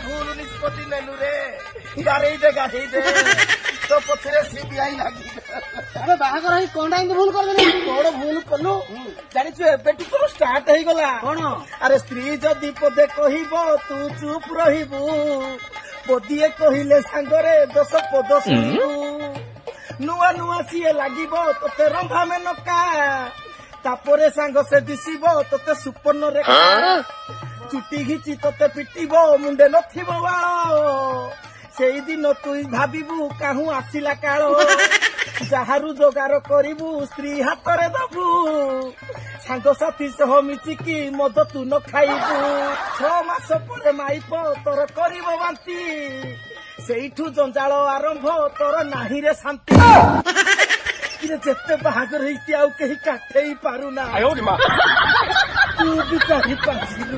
भूल निष्पत्ति नेलु रे गारे दे तो पछरे सीबीआई लागी अबे बाहागर ही कोंडा इंद भूल कर देले कोड़ भूल कलु जानि छु एबेटी तो स्टार्ट हेई गला कोन अरे स्त्री जदी पदे कहिबो तू चुप रहिबू पदिए कहिले सांगरे 10 पद सुनिबू नुआ नुआ सीए लागिबो तोते रंभा में नका तापरे सांग से दिसिबो तोते सुपर्ण रेखा चुटी घिची तोते पिटिबो मुंडे नथिबो बाळ सेई दिन तुई भाबिबू काहू आसिला काळ जाहारू जोगार करिबू स्त्री हातरे दबू सांग साथी सह मिसिकी मद तू न खाइबू 6 मास परे माइप तोर करिबो बांती सेइठू जंजाल आरंभ तोर नाही रे शांति किरे जेते बाहागर हेइती आउ केही काठेई पारुना तू भी चाहि पासिलु।